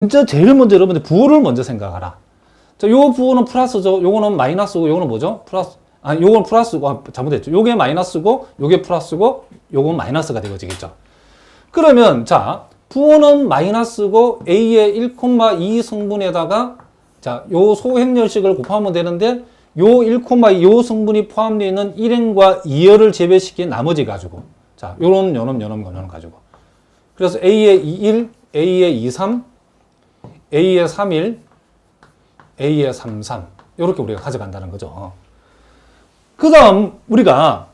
진짜 제일 먼저 여러분들 부호를 먼저 생각하라. 자, 요 부호는 플러스죠. 요거는 마이너스고, 요거는 뭐죠? 플러스. 아니, 요건 플러스고, 잘못했죠. 요게 마이너스고, 요게 플러스고, 요건 마이너스가 되어지겠죠. 그러면, 자, 부호는 마이너스고, A의 1,2 성분에다가, 자, 요 소행렬식을 곱하면 되는데, 요 1,2 요 성분이 포함되어 있는 1행과 2열을 제외시킨 나머지 가지고, 자, 요런 가지고. 그래서 A의 21, A의 23, A의 31, A의 33 이렇게 우리가 가져간다는 거죠. 그 다음 우리가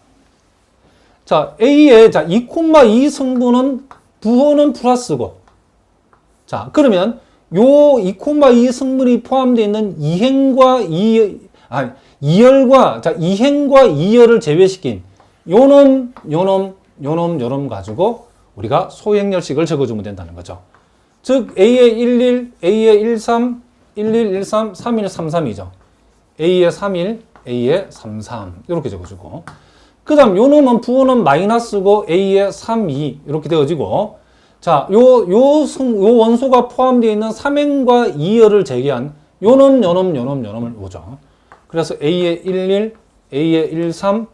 자 A의 자 2,2 성분은 부호는 플러스고 자 그러면 요 2,2 성분이 포함되어 있는 2행과 2열과 자 2행과 2열을 제외시킨 요놈 가지고 우리가 소행렬식을 적어주면 된다는 거죠. 즉 A의 11, A의 13, 11, 13, 31, 33이죠. A의 31, A의 33 이렇게 적어주고 그 다음 요 놈은 부호는 마이너스고 A의 32 이렇게 되어지고 자, 요 원소가 포함되어 있는 3행과 2열을 제외한 요놈을 오죠. 그래서 A의 11, A의 13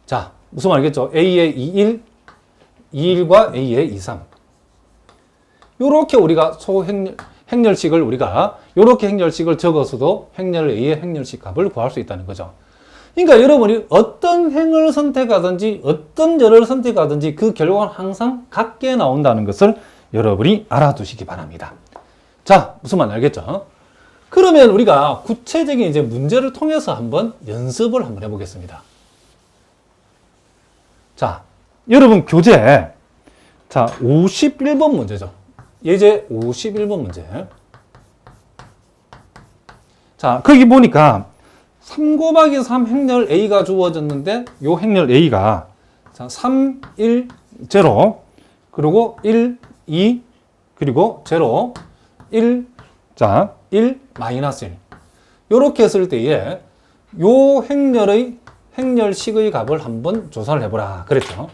자, 무슨 말이겠죠? A의 21, 21과 A의 23 요렇게 우리가 행렬식을 우리가 요렇게 행렬식을 적어서도 행렬 A의 행렬식 값을 구할 수 있다는 거죠. 그러니까 여러분이 어떤 행을 선택하든지 어떤 열을 선택하든지 그 결과는 항상 같게 나온다는 것을 여러분이 알아두시기 바랍니다. 자, 무슨 말 알겠죠? 그러면 우리가 구체적인 이제 문제를 통해서 한번 연습을 한번 해보겠습니다. 자, 여러분 교재 자 51번 문제죠. 예제 51번 문제. 자, 거기 보니까 3 곱하기 3 행렬 A가 주어졌는데 요 행렬 A가 자, 3, 1, 0 그리고 1, 2 그리고 0, 1, 자, 1, 마이너스 1 요렇게 했을 때에 요 행렬의 행렬식의 값을 한번 조사를 해보라 그랬죠.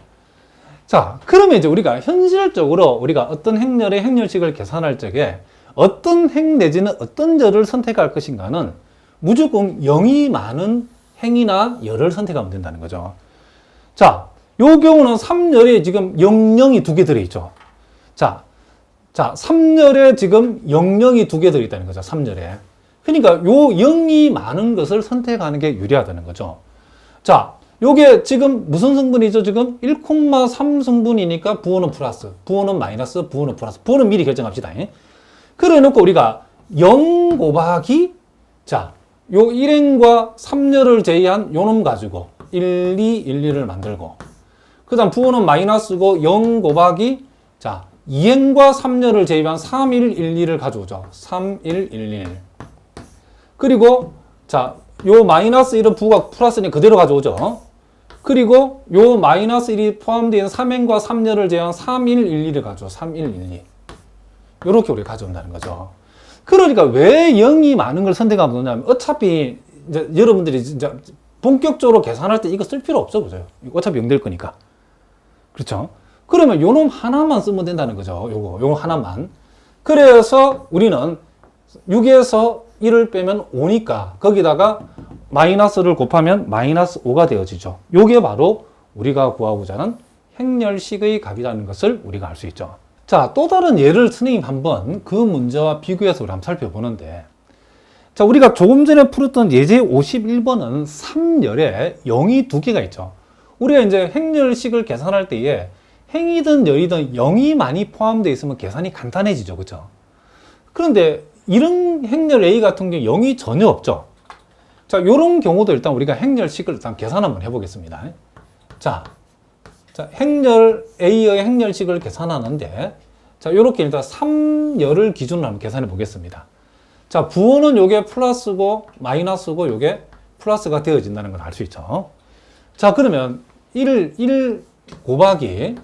자, 그러면 이제 우리가 현실적으로 우리가 어떤 행렬의 행렬식을 계산할 적에 어떤 행 내지는 어떤 열을 선택할 것인가는 무조건 0이 많은 행이나 열을 선택하면 된다는 거죠. 자, 요 경우는 3열에 지금 00이 2개 들어있죠. 자, 3열에 지금 00이 2개 들어있다는 거죠. 3열에. 그러니까 요 0이 많은 것을 선택하는 게 유리하다는 거죠. 자, 요게 지금 무슨 성분이죠? 지금 1,3 성분이니까 부호는 플러스, 부호는 마이너스, 부호는 플러스. 부호는 미리 결정합시다. 그래 놓고 우리가 0 곱하기 자, 요 1행과 3열을 제외한 요놈 가지고 1, 2, 1, 2를 만들고 그 다음 부호는 마이너스고 0 곱하기 자, 2행과 3열을 제외한 3, 1, 1, 2를 가져오죠. 3, 1, 1, 1 그리고 자, 요 마이너스 1은 부호가 플러스니 그대로 가져오죠. 그리고 요 마이너스 1이 포함되어 있는 3행과 3열을 제외한 3, 1, 1, 2를 가져오. 3, 1, 1, 2 요렇게 우리가 가져온다는 거죠. 그러니까 왜 0이 많은 걸 선택하면 되냐면 어차피 이제 여러분들이 진짜 본격적으로 계산할 때 이거 쓸 필요 없어 보세요. 어차피 0 될 거니까. 그렇죠? 그러면 요놈 하나만 쓰면 된다는 거죠. 요거 하나만. 그래서 우리는 6에서 1을 빼면 5니까 거기다가 마이너스를 곱하면 마이너스 5가 되어지죠. 요게 바로 우리가 구하고자 하는 행렬식의 값이라는 것을 우리가 알 수 있죠. 자, 또 다른 예를 선생님 한번 그 문제와 비교해서 우리 한번 살펴보는데 자, 우리가 조금 전에 풀었던 예제 51번은 3열에 0이 2개가 있죠. 우리가 이제 행렬식을 계산할 때에 행이든 열이든 0이 많이 포함되어 있으면 계산이 간단해지죠. 그렇죠? 그런데 이런 행렬 A 같은 경우 0이 전혀 없죠. 자, 이런 경우도 일단 우리가 행렬식을 일단 계산 한번 해보겠습니다. 자, 행렬 A의 행렬식을 계산하는데 자, 요렇게 일단 3열을 기준으로 한번 계산해 보겠습니다. 자, 부호는 요게 플러스고 마이너스고 요게 플러스가 되어진다는 걸 알 수 있죠. 자, 그러면 1 곱하기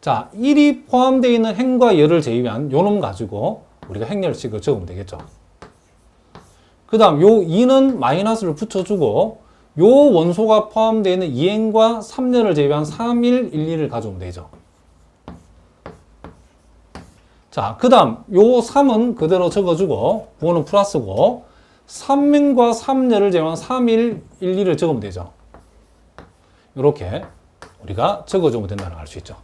자, 1이 포함되어 있는 행과 열을 제외한 요놈 가지고 우리가 행렬식을 적으면 되겠죠. 그 다음 요 2는 마이너스를 붙여주고 요 원소가 포함되어 있는 2행과 3열을 제외한 3, 1, 1, 2를 가져오면 되죠. 자, 그 다음 요 3은 그대로 적어주고 부호는 플러스고 3행과 3열을 제외한 3, 1, 1, 2를 적으면 되죠. 이렇게 우리가 적어주면 된다는 걸 알 수 있죠.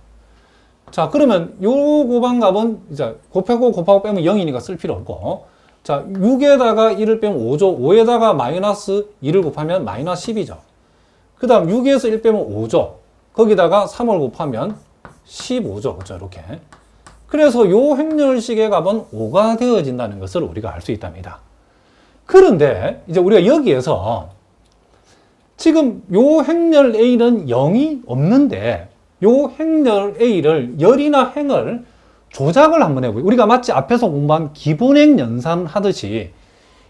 자, 그러면 요 곱한값은 이제 곱하고 빼면 0이니까 쓸 필요 없고, 자, 6에다가 1을 빼면 5죠. 5에다가 마이너스 2를 곱하면 마이너스 10이죠. 그 다음 6에서 1 빼면 5죠. 거기다가 3을 곱하면 15죠. 그죠? 이렇게. 그래서 요 행렬식의 값은 5가 되어진다는 것을 우리가 알 수 있답니다. 그런데 이제 우리가 여기에서 지금 요 행렬 A는 0이 없는데 요 행렬 A를 열이나 행을 조작을 한번 해보요. 우리가 마치 앞에서 공부한 기본행 연산 하듯이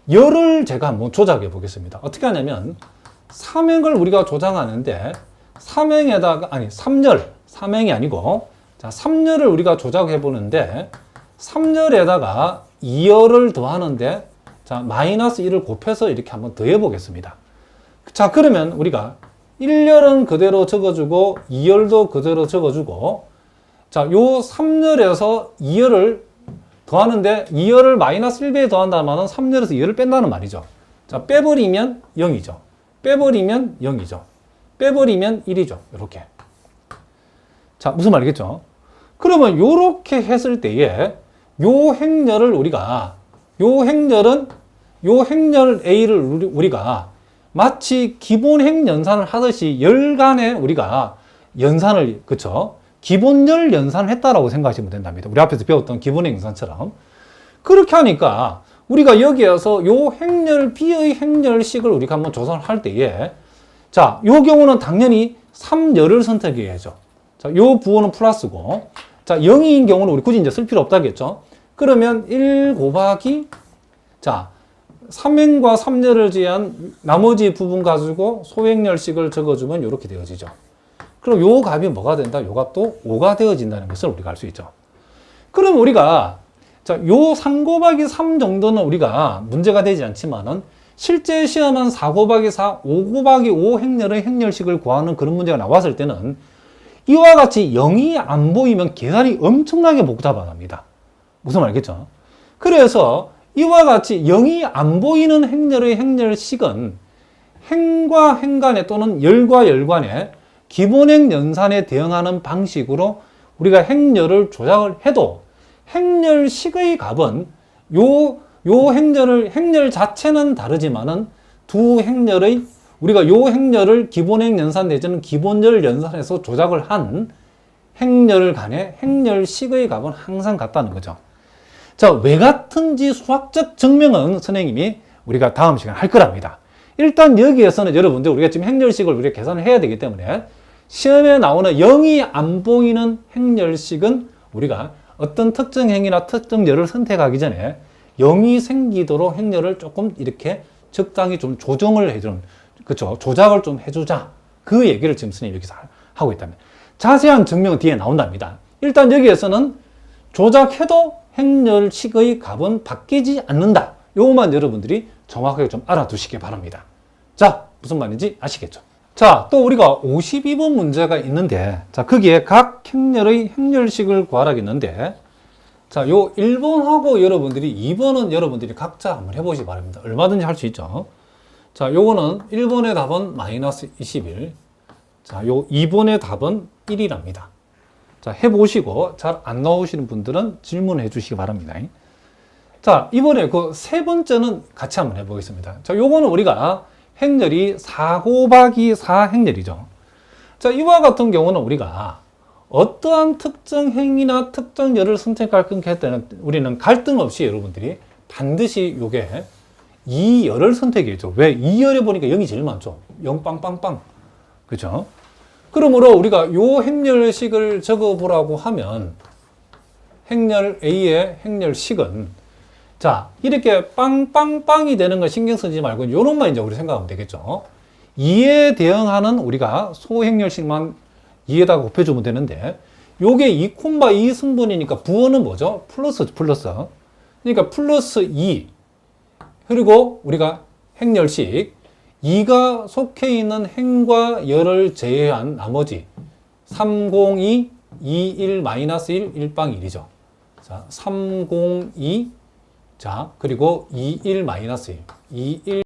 열을 제가 한번 조작해 보겠습니다. 어떻게 하냐면 3행을 우리가 조작하는데 3행에다가 아니 3행이 아니고 자 3열을 우리가 조작해 보는데 3열에다가 2열을 더하는데 자 마이너스 1을 곱해서 이렇게 한번 더해 보겠습니다. 자 그러면 우리가 1열은 그대로 적어주고 2열도 그대로 적어주고 자, 요 3열에서 2열을 더하는데 2열을 마이너스 1배에 더한다면 3열에서 2열을 뺀다는 말이죠. 자, 빼버리면 0이죠. 빼버리면 0이죠. 빼버리면 1이죠. 이렇게. 자, 무슨 말이겠죠? 그러면 요렇게 했을 때에 요 행렬을 우리가 요 행렬 A를 우리가 마치 기본행 연산을 하듯이 열간에 우리가 연산을 그쵸? 기본열 연산을 했다라고 생각하시면 된답니다. 우리 앞에서 배웠던 기본행 연산처럼. 그렇게 하니까 우리가 여기에서 요 행렬 B의 행렬식을 우리가 한번 조사를 할 때에 자, 요 경우는 당연히 3열을 선택해야죠. 자, 요 부호는 플러스고 자, 0인 경우는 우리 굳이 이제 쓸 필요 없다겠죠. 그러면 1 곱하기 자, 3행과 3열을 제한 나머지 부분 가지고 소행렬식을 적어주면 이렇게 되어지죠. 그럼 요 값이 뭐가 된다? 요 값도 5가 되어진다는 것을 우리가 알 수 있죠. 그럼 우리가 자, 요 3 곱하기 3 정도는 우리가 문제가 되지 않지만은 실제 시험은 4 곱하기 4, 5 곱하기 5 행렬의 행렬식을 구하는 그런 문제가 나왔을 때는 이와 같이 0이 안 보이면 계산이 엄청나게 복잡합니다. 무슨 말이겠죠? 그래서 이와 같이 0이 안 보이는 행렬의 행렬식은 행과 행간에 또는 열과 열간에 기본행 연산에 대응하는 방식으로 우리가 행렬을 조작을 해도 행렬식의 값은 행렬 자체는 다르지만은 두 행렬의 우리가 요 행렬을 기본행 연산 내지는 기본열 연산에서 조작을 한 행렬 간의 행렬식의 값은 항상 같다는 거죠. 자, 왜 같은지 수학적 증명은 선생님이 우리가 다음 시간에 할 거랍니다. 일단 여기에서는 여러분들 우리가 지금 행렬식을 우리가 계산을 해야 되기 때문에 시험에 나오는 0이 안 보이는 행렬식은 우리가 어떤 특정 행위나 특정 열을 선택하기 전에 0이 생기도록 행렬을 조금 이렇게 적당히 좀 조정을 해주는, 그쵸? 조작을 좀 해주자. 그 얘기를 지금 선생님이 여기서 하고 있답니다. 자세한 증명은 뒤에 나온답니다. 일단 여기에서는 조작해도 행렬식의 값은 바뀌지 않는다. 요것만 여러분들이 정확하게 좀 알아두시기 바랍니다. 자, 무슨 말인지 아시겠죠? 자, 또 우리가 52번 문제가 있는데, 자, 거기에 각 행렬의 행렬식을 구하라겠는데, 자, 요 1번하고 여러분들이 2번은 여러분들이 각자 한번 해보시기 바랍니다. 얼마든지 할 수 있죠. 자, 요거는 1번의 답은 마이너스 21. 자, 요 2번의 답은 1이랍니다. 자, 해보시고 잘 안 나오시는 분들은 질문해 주시기 바랍니다. 자, 이번에 그 세 번째는 같이 한번 해보겠습니다. 자, 요거는 우리가 행렬이 4 곱하기 4 행렬이죠. 자, 이와 같은 경우는 우리가 어떠한 특정 행위나 특정 열을 선택할 때는 우리는 갈등 없이 여러분들이 반드시 요게 이 열을 선택해야죠. 왜? 이 열에 보니까 0이 제일 많죠. 0 빵빵빵. 그죠? 그러므로 우리가 요 행렬식을 적어보라고 하면 행렬 A의 행렬식은 자, 이렇게 빵빵빵이 되는 걸 신경 쓰지 말고 요런만 이제 우리 생각하면 되겠죠. 2에 대응하는 우리가 소행렬식만 2에다가 곱해주면 되는데 요게 2, 2 승분이니까 부호는 뭐죠? 플러스. 그러니까 플러스 2 그리고 우리가 행렬식 2가 속해 있는 행과 열을 제외한 나머지 302, 21, 마이너스 1, 1빵 1이죠. 자, 302. 자, 그리고 21 마이너스 1. 21